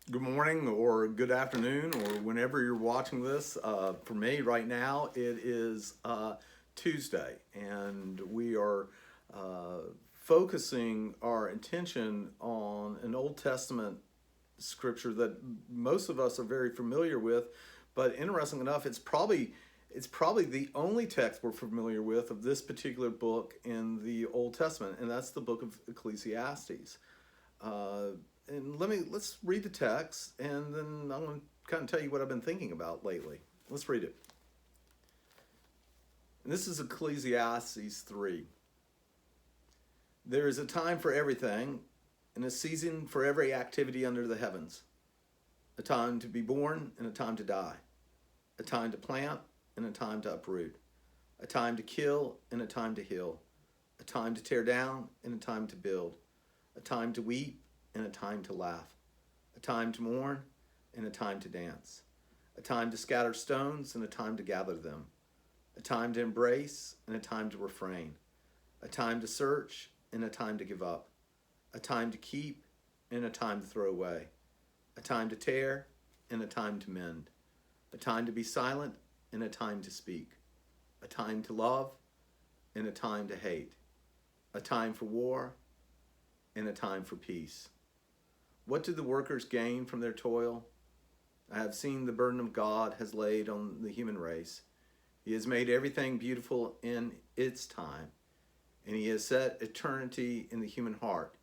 Good morning or good afternoon or whenever you're watching this. For me, right now, it is Tuesday, and we are focusing our attention on an Old Testament scripture that most of us are very familiar with. But interesting enough, it's probably the only text we're familiar with of this particular book in the Old Testament, and that's the book of Ecclesiastes. Uh, and let's read the text, and then I'm going to kind of tell you what I've been thinking about lately. Let's read it. And this is Ecclesiastes 3. There is a time for everything, and a season for every activity under the heavens. A time to be born and a time to die. A time to plant and a time to uproot. A time to kill and a time to heal. A time to tear down and a time to build. A time to weep and a time to laugh, a time to mourn and a time to dance, a time to scatter stones and a time to gather them, a time to embrace and a time to refrain, a time to search and a time to give up, a time to keep and a time to throw away, a time to tear and a time to mend, a time to be silent and a time to speak, a time to love and a time to hate, a time for war and a time for peace. What do the workers gain from their toil? I have seen the burden of God has laid on the human race. He has made everything beautiful in its time, and he has set eternity in the human heart.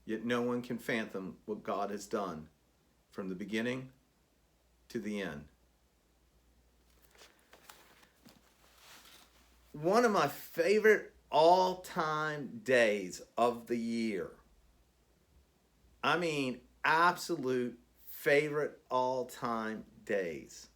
Yet no one can fathom what God has done from the beginning to the end. One of my favorite all-time days of the year. I mean, absolute favorite all-time days.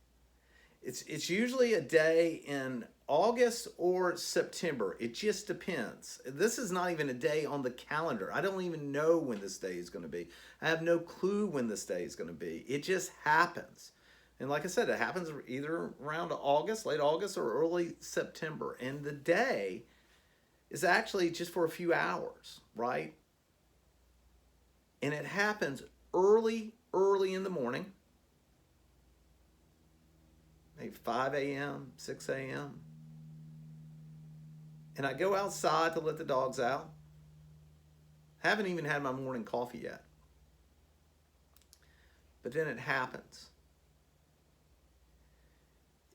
It's usually a day in August or September. It just depends. This is not even a day on the calendar. I don't even know when this day is going to be. I have no clue when this day is going to be. It just happens. And like I said, it happens either around August, late August, or early September. And the day is actually just for a few hours, right? And it happens early in the morning, maybe 5 a.m., 6 a.m. And I go outside to let the dogs out. Haven't even had my morning coffee yet. But then it happens.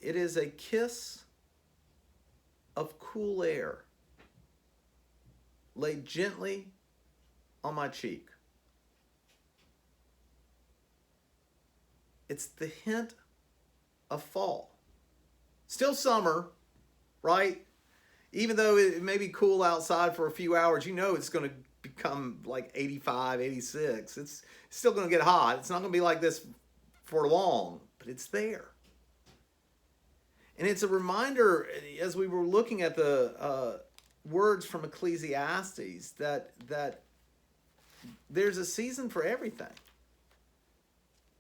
It is a kiss of cool air laid gently on my cheek. It's the hint of fall. Still summer, right? Even though it may be cool outside for a few hours, you know it's going to become like 85, 86. It's still going to get hot. It's not going to be like this for long, but it's there. And it's a reminder, as we were looking at the words from Ecclesiastes, that there's a season for everything.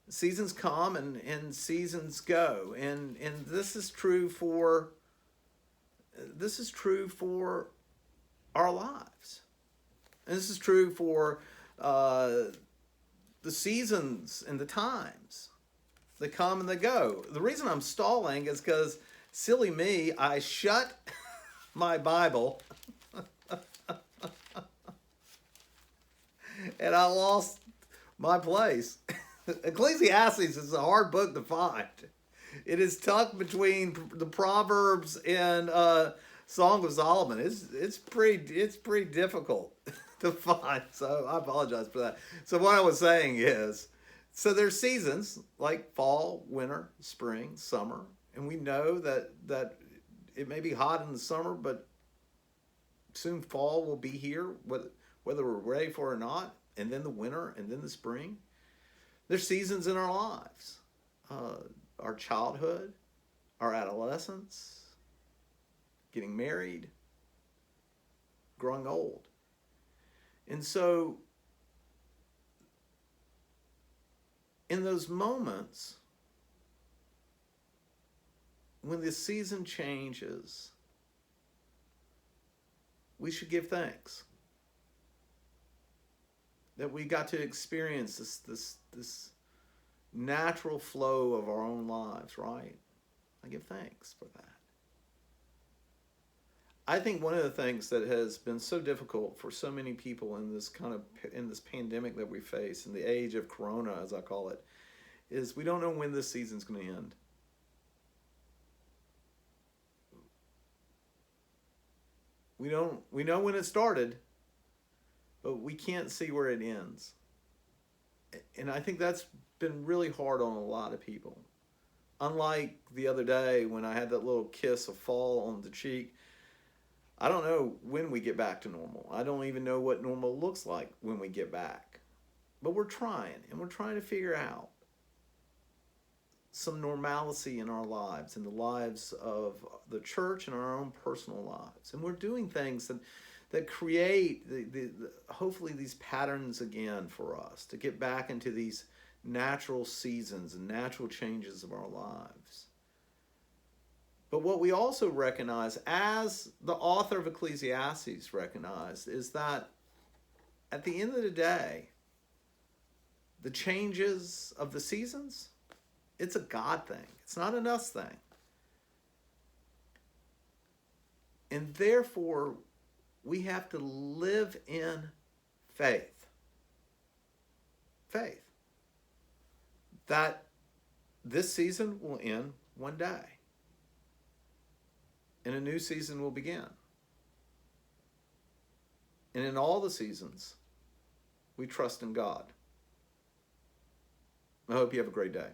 Seasons come and seasons go, and this is true for our lives. And this is true for the seasons and the times. They come and they go. The reason I'm stalling is because, silly me, I shut my Bible and I lost my place. Ecclesiastes is a hard book to find. It is tucked between the Proverbs and Song of Solomon. It's pretty difficult to find. So I apologize for that. So what I was saying is, so there's seasons like fall, winter, spring, summer, and we know that it may be hot in the summer, but soon fall will be here, whether we're ready for it or not. And then the winter, and then the spring. There's seasons in our lives, our childhood, our adolescence, getting married, growing old. And so, in those moments, when the season changes, we should give thanks that we got to experience this natural flow of our own lives, right? I give thanks for that. I think one of the things that has been so difficult for so many people in this pandemic that we face, in the age of corona as I call it, is we don't know when this season's going to end. We know when it started, but we can't see where it ends. And I think that's been really hard on a lot of people. Unlike the other day when I had that little kiss of fall on the cheek, I don't know when we get back to normal. I don't even know what normal looks like when we get back. But we're trying, and we're trying to figure out some normalcy in our lives, in the lives of the church and our own personal lives. And we're doing things that create hopefully these patterns again for us to get back into these natural seasons and natural changes of our lives. But what we also recognize, as the author of Ecclesiastes recognized, is that at the end of the day, the changes of the seasons, it's a God thing. It's not an us thing. And therefore, we have to live in faith. Faith. That this season will end one day. And a new season will begin. And in all the seasons, we trust in God. I hope you have a great day.